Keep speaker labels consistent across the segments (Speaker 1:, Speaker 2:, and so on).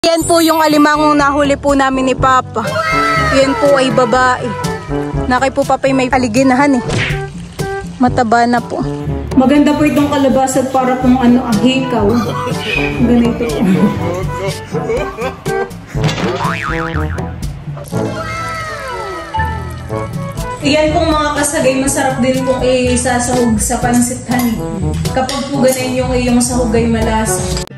Speaker 1: Yan po yung alimangong nahuli po namin ni Papa. Yan po ay babae. Nakay po Papa may aliginahan eh. Mataba na po. Maganda po itong kalabasan para pong hikaw. Ganito po. Yan pong mga kasagay, masarap din pong isasahog sa pansit honey. Kapag po ganun yung iyong sahog ay malasa.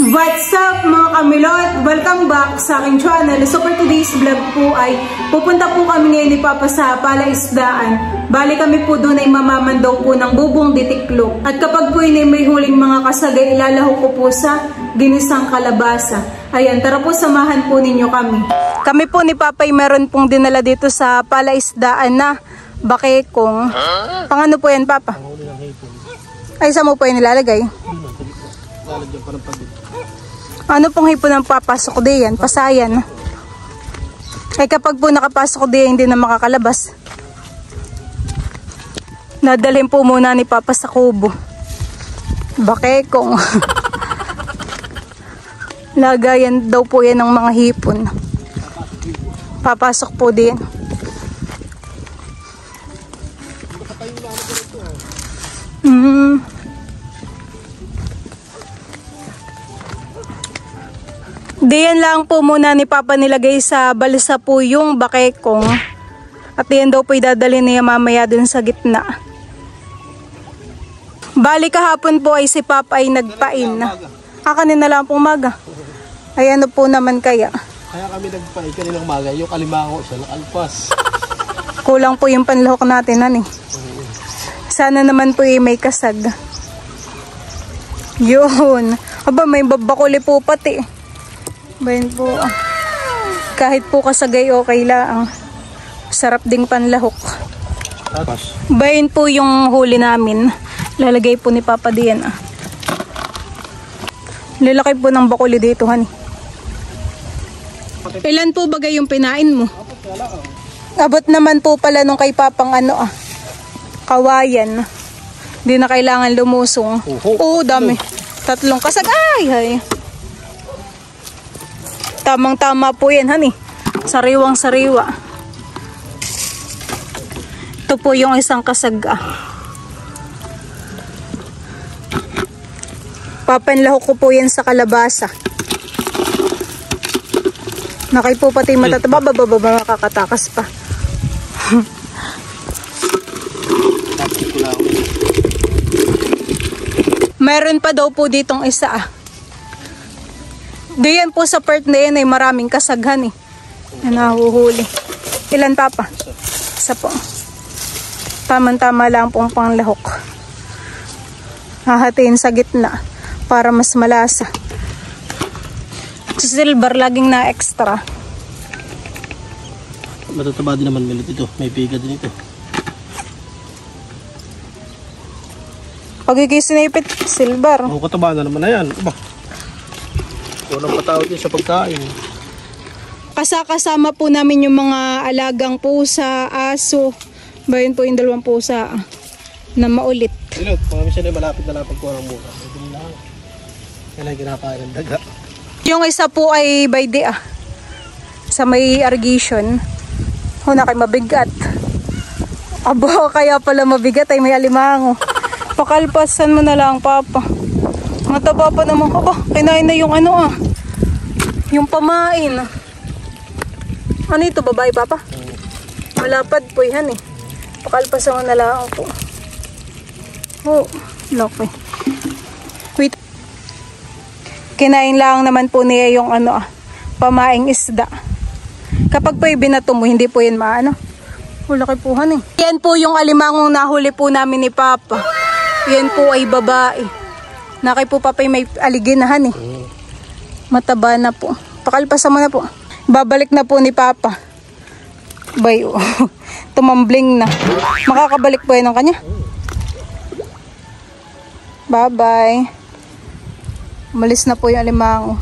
Speaker 1: What's up mga kamilot? Welcome back sa aking channel. So for today's vlog po ay pupunta po kami ngayon ni Papa sa palaisdaan. Bali kami po doon ay mamamandaw po ng bubong ditiklok. At kapag po yun ay may huling mga kasagay, ilalaho ko po sa ginisang kalabasa. Ayan, tara po samahan po ninyo kami. Kami po ni Papa ay meron pong dinala dito sa palaisdaan na bakekong. Pang ano po yan Papa? Ay, saan mo po yan nilalagay?
Speaker 2: Lalagyan pa ng pagod.
Speaker 1: Ano pong hipon ang papasok diyan? Pasayan. Ay kapag po nakapasok diyan, hindi na makakalabas. Nadalhin po muna ni Papa sa kubo. Bakekong. Lagayan daw po yan ng mga hipon. Papasok po diyan. Diyan lang po muna ni Papa nilagay sa balsa po yung bakekong. At diyan daw po idadalhin niya mamaya dun sa gitna. Bali kahapon po ay si Papa ay nagpain. Kanina lang po umaga. Ay ano po naman kaya?
Speaker 2: Kaya kami nagpain kaninang umaga. Yung alimango siya alpas.
Speaker 1: Kulang po yung panlahok natin ani. Sana naman po may kasag. Yun. Aba may babakuli po pati. Bayan po. Kahit po kasagay okay lang. Sarap ding panlahok. Bayan po yung huli namin. Lalagay po ni Papa diyan. Lalaki po ng bakuli dito hani. Ilan po bagay yung pinain mo? Abot naman po pala nung kay Papang kawayan. Hindi na kailangan lumusong. Oo, dami. 3 kasag. Ay. Tamang-tama po yan, honey. Sariwang-sariwa. Ito po yung isang kasag. Papanlahok ko po yan sa kalabasa. Nakay po pati matataba. Makakatakas pa. Meron pa daw po ditong isa Diyan po sa part na yan ay maraming kasaghan na nahuhuli. Ilan Papa? Isa po. Tama-tama lang pong panglahok. Hahatiin sa gitna para mas malasa. Sa silver laging na extra.
Speaker 2: Matataba din naman milit ito. May biga din ito.
Speaker 1: Pag ikisinipit, silver.
Speaker 2: Kataba na naman na yan. Aba. Walang patawad din sa pagkain.
Speaker 1: Kasama po namin yung mga alagang pusa, aso. Bayan po yung 2 pusa na maulit.
Speaker 2: Ilot, mga minsan ay malapit na lang pagkuha ng mura. Yan ay ginakain ng daga.
Speaker 1: Yung isa po ay by day sa may irrigation. Nakay mabigat. Abo, kaya pala mabigat ay may alimango. Pakalpasan mo na lang Papa. Mataba pa naman ka ba? Kinain na yung yung pamain. Ano ito, babae Papa? Malapad po yan Pakalpasan mo na lang po. Laki. Wait. Kinain lang naman po niya yung pamaing isda. Kapag po binato mo, hindi po yan laki po Yan po yung alimangong nahuli po namin ni Papa. Yan po ay babae. Nakay po Papa may aliginahan Mataba na po. Pakalpasan mo na po. Babalik na po ni Papa. Bay, tumambling na. Makakabalik po yan ng kanya. Bye-bye. Umalis na po yung alimango.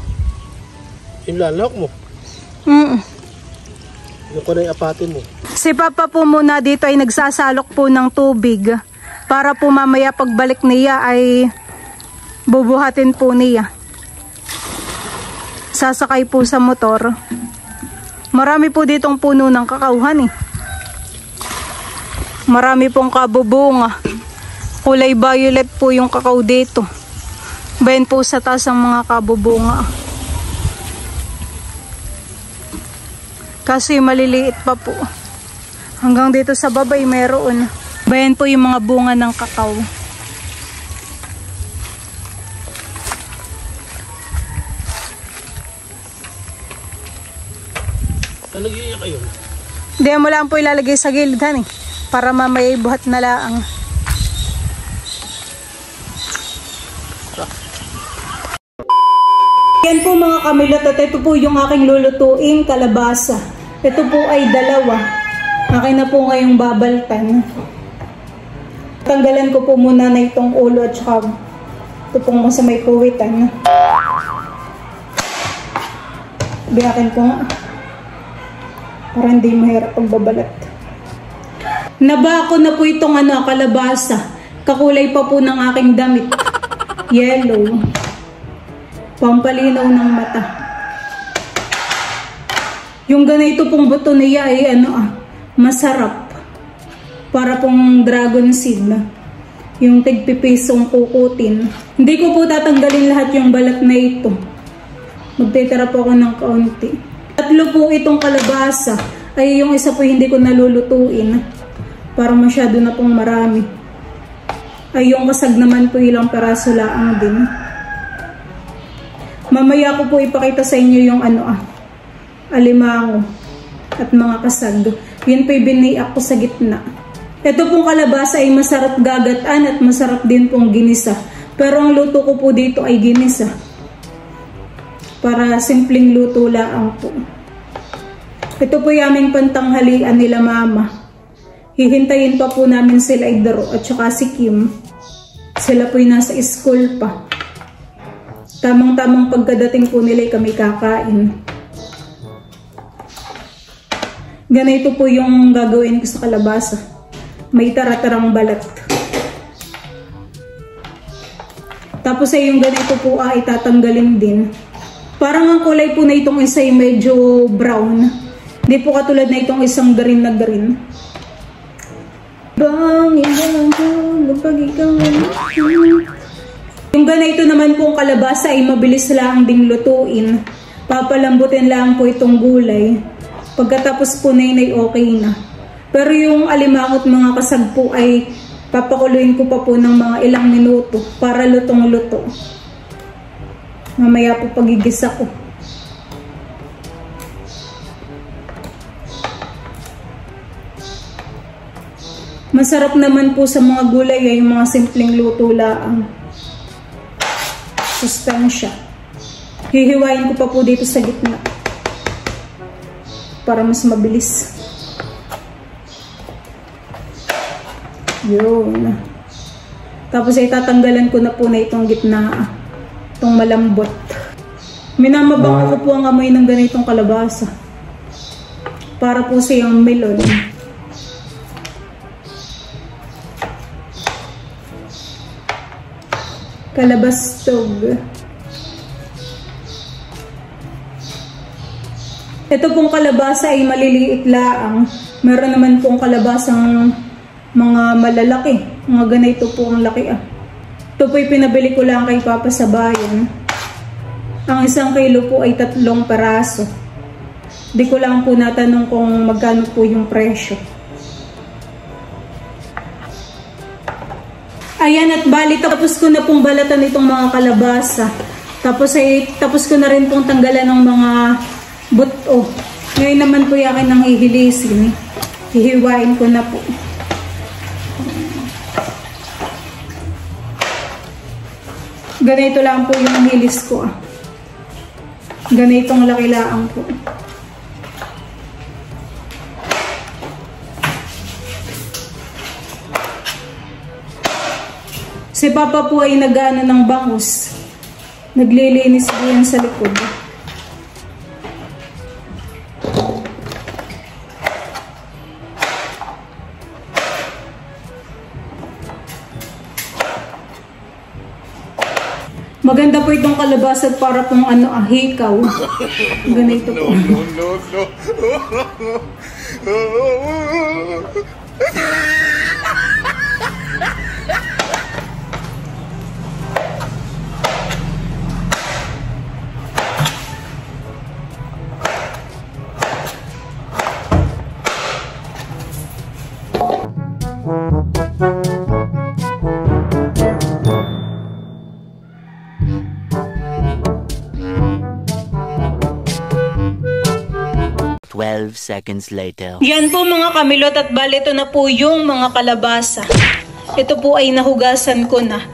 Speaker 2: Yung lalak mo? Yung kunay apatin mo.
Speaker 1: Si Papa po muna dito ay nagsasalok po ng tubig para po mamaya pagbalik niya ay Bubuhatin po niya. Sasakay po sa motor. Marami po ditong puno ng kakauhan eh. Marami pong kabubunga. Kulay violet po yung kakao dito. Bayan po sa taas ang mga kabubunga. Kasi maliliit pa po. Hanggang dito sa baba ay meron. Bayan po yung mga bunga ng kakao.
Speaker 2: Nalagay kayo?
Speaker 1: Hindi mo lang po ilalagay sa gilid eh. Para mamaya ibuhat na laang. Yan po mga kamilot at ito po yung aking lulutuing kalabasa. Ito po ay dalawa. Akin na po ngayong babaltan. Tanggalan ko po muna na itong ulo at saka ito pong sa may kuwitan. Biyakin ko nga. Para hindi mahirap pagbabalat. Nabako na po itong kalabasa. Kakulay pa po ng aking damit. Yellow. Pampalinaw ng mata. Yung ganito pong buto niya ay masarap. Para pong dragon seed na. Yung tigpipisong kukutin. Hindi ko po tatanggalin lahat yung balat na ito. Magtitira po ako ng kaunti. Tatlo po itong kalabasa. Ay yung isa po hindi ko nalulutuin. Para masyado na pong marami. Ay yung kasag naman po ilang peraso lang din. Mamaya ko po ipakita sa inyo yung alimango at mga kasag. Yun po ibiniak ko sa gitna. Ito pong kalabasa ay masarap gagataan at masarap din pong ginisa. Pero ang luto ko po dito ay ginisa. Para simpleng luto lang po. Ito po yung aming pantanghalian nila mama. Hihintayin pa po namin sila Idaro at saka si Kim. Sila po yung nasa school pa. Tamang-tamang pagkadating po nila kami kakain. Ganito po yung gagawin ko sa kalabasa. May tara-tarang balat. Tapos ay yung ganito po ay tatanggalin din. Parang ang kulay po na itong isa ay medyo brown. Hindi po katulad na itong isang green na green. Yung ganito naman pong kalabasa ay mabilis lang ding lutuin. Papalambutin lang po itong gulay. Pagkatapos po na yun ay okay na. Pero yung alimango at mga kasag po ay papakuluin ko pa po ng mga ilang minuto para lutong-luto. Mamaya po pagigisa ko. Masarap naman po sa mga gulay ay yung mga simpleng luto lang. Sustansya. Hihiwain ko pa po dito sa gitna. Para mas mabilis. Yun. Tapos ay tatanggalan ko na po na itong gitna. Itong malambot. Minamabang ko po ang amoy ng ganitong kalabasa. Para po siyang melon. Kalabastog. Ito pong kalabasa ay maliliit laang. Meron naman pong kalabasang mga malalaki. Mga ganito po ang laki Ito po'y pinabili ko lang kay Papa sa bayan. Ang 1 kilo po ay 3 peraso. Di ko lang po natanong kung magkano po yung presyo. Ayan at bali, tapos ko na pong balatan itong mga kalabasa. Tapos ko na rin pong tanggalan ng mga buto. Ngayon naman po yakin ng hihilisin. Hihiwain ko na po. Ganito lang po yung hilis ko. Ganitong laki lang po. Si Papa po ay nag-ano ng bangus. Naglilinis po yan sa likod. Maganda po itong kalabasa para pong hikaw. Ganito po.
Speaker 3: Seconds later.
Speaker 1: Yan po mga kamilot at bali ito na po yung mga kalabasa. Ito po ay nahugasan ko na.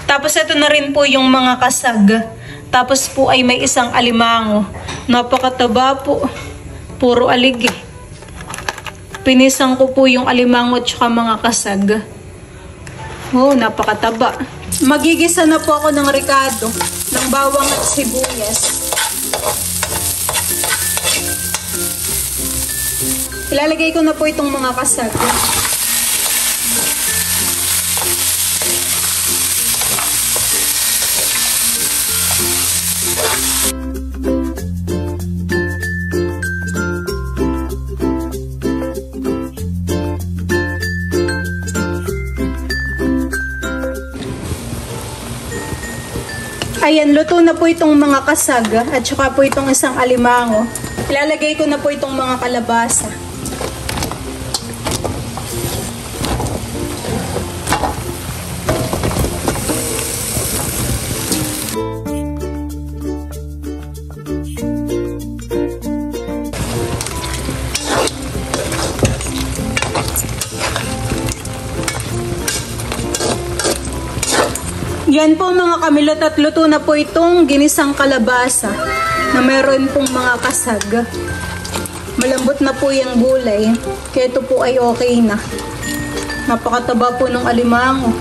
Speaker 1: Tapos ito na rin po yung mga kasag. Tapos po ay may isang alimango. Napakataba po. Puro alig eh. Pinisang ko po yung alimango at saka mga kasag. Oh, napakataba. Magigisa na po ako ng ricado, ng bawang at sibuyas. Ilalagay ko na po itong mga kasag. Ayan, luto na po itong mga kasag at saka po itong isang alimango. Ilalagay ko na po itong mga kalabasa. Yan po mga kamilot at luto na po itong ginisang kalabasa na mayroon pong mga kasag. Malambot na po yung gulay, kaya ito po ay okay na. Napakataba po ng alimango.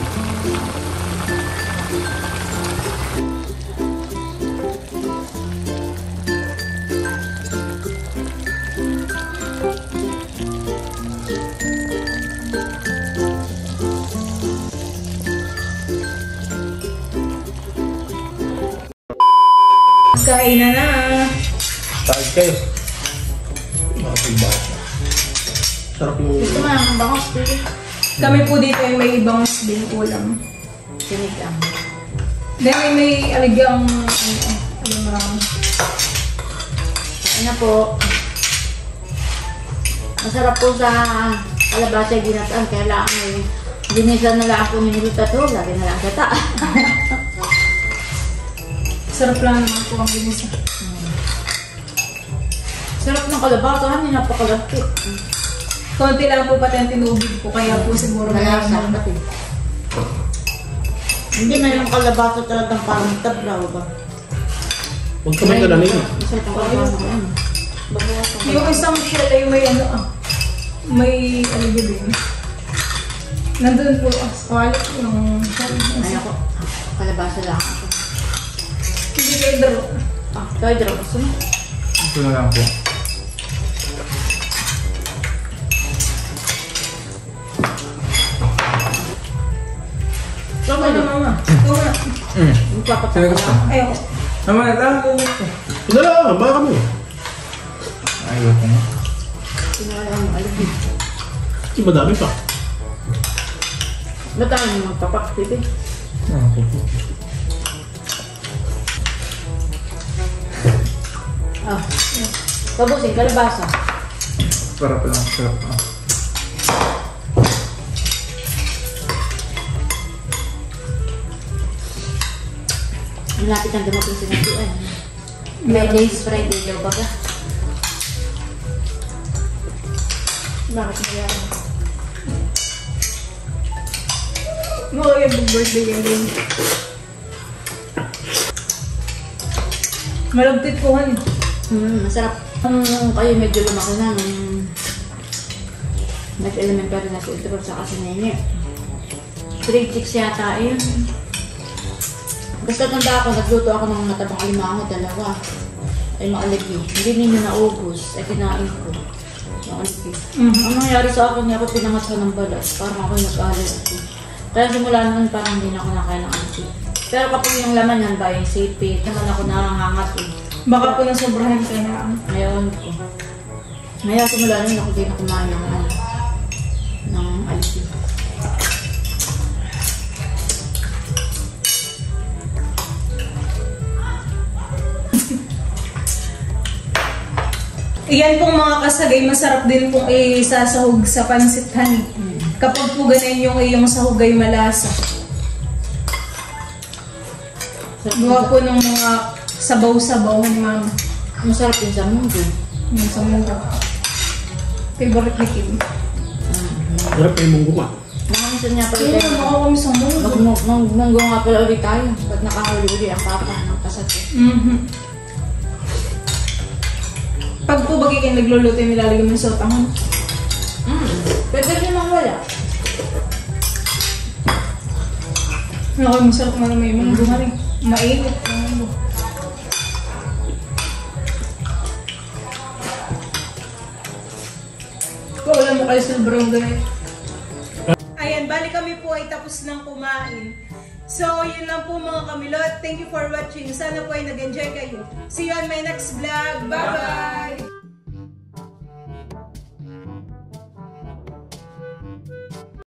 Speaker 1: Kain na na.
Speaker 2: Kain kayo. Sarap yung...
Speaker 4: Ito nga, ang bangos dito.
Speaker 1: Kami po dito ay may ibang din ulam.
Speaker 4: Sinigang.
Speaker 1: Dahil may aligang alimango.
Speaker 4: Ano po? Masarap po sa kalabasa ginataan. Kaya lang ay ginisa na lang po minuto to. Lagi na lang gata.
Speaker 1: Sarap lang naman po ang ginisa.
Speaker 4: Sarap ng kalabasa. Hindi napakalapit.
Speaker 1: Konti lang po pati ang tinubig po. Kaya po siguro
Speaker 4: Malasa pati. Hindi na yung kalabasa talagang parang tabraw ba?
Speaker 2: Huwag ka may kalanin.
Speaker 4: Masarap ang kalabasa.
Speaker 1: yung isang shell ay may may din. Nandun po ang squalit yung shell.
Speaker 4: Ay ako. Kalabasa lang ako.
Speaker 1: Hindi kayo daro.
Speaker 4: Kayo daro. Gusto mo?
Speaker 5: Ito na lang po.
Speaker 4: Tama na mama.
Speaker 1: Tama.
Speaker 5: Sino gusto?
Speaker 1: Ayoko.
Speaker 5: Naman, lang po.
Speaker 2: Hindi lang, baka kami.
Speaker 5: Ayoko nga.
Speaker 4: Sinala mo alipin.
Speaker 2: Di ba dami pa?
Speaker 4: Ba't tayo magpapak-tip eh?
Speaker 5: Ako po.
Speaker 4: Pabusin, kalabasa.
Speaker 5: Para pa lang. Sarap pa.
Speaker 4: Malapit ang dumating sa natuan. Friday daw ba ka?
Speaker 1: Bakit nangyari? Mga yung birthday yan din. Malagtit po han.
Speaker 4: Masarap. Kayo medyo lumaki na nung nag-elementary na si Idro sa kasi nene. Grade 6 yata yun. Basta tanda ako, nagluto ako ng natabang alimango, dalawa. Ay maalagi. Hindi ninyo naubos. Ay kinain ko. Maalagi. Ang nangyari sa akin, ako pinangasya ng balat. Parang ako nag-allergy. Kaya simula noon parang hindi na ako nakain ng alagi. Pero kapag yung laman yan ba, yung sipit, naman ako nangangat eh.
Speaker 1: Baka po nasobrahan ka na.
Speaker 4: Ngayon ko. Ngayon simula nun ako din na kumain ng alipin.
Speaker 1: Iyan pong mga kasagay, masarap din pong isasahog sa pansit honey. Kapag po ganun yung iyong sahog ay malasa. Gawa po ng mga sabaw-sabaw ni mama.
Speaker 4: Masarap yun sa mundo.
Speaker 1: Yung sa mundo. Favorite ni Kim.
Speaker 2: Sarap pa yung munggo ka.
Speaker 4: Nakamisan niya pala
Speaker 1: Ayun,
Speaker 4: tayo.
Speaker 1: baka kami sa mundo.
Speaker 4: Magmunggo nga pala ulit tayo. Ba't nakahuli-uli ang papa ng kasat.
Speaker 1: Pag po bagay kayo nagluluto yung nilalagay mo sa utangan.
Speaker 4: Pwede rin naman wala.
Speaker 1: Nakay masarap na may munggo nga rin. Mainit. Wala mo kayo silver yung ganit. Ayan, bali kami po ay tapos ng kumain. So, yun lang po mga kamilot. Thank you for watching. Sana po ay nag-enjoy kayo. See you on my next vlog.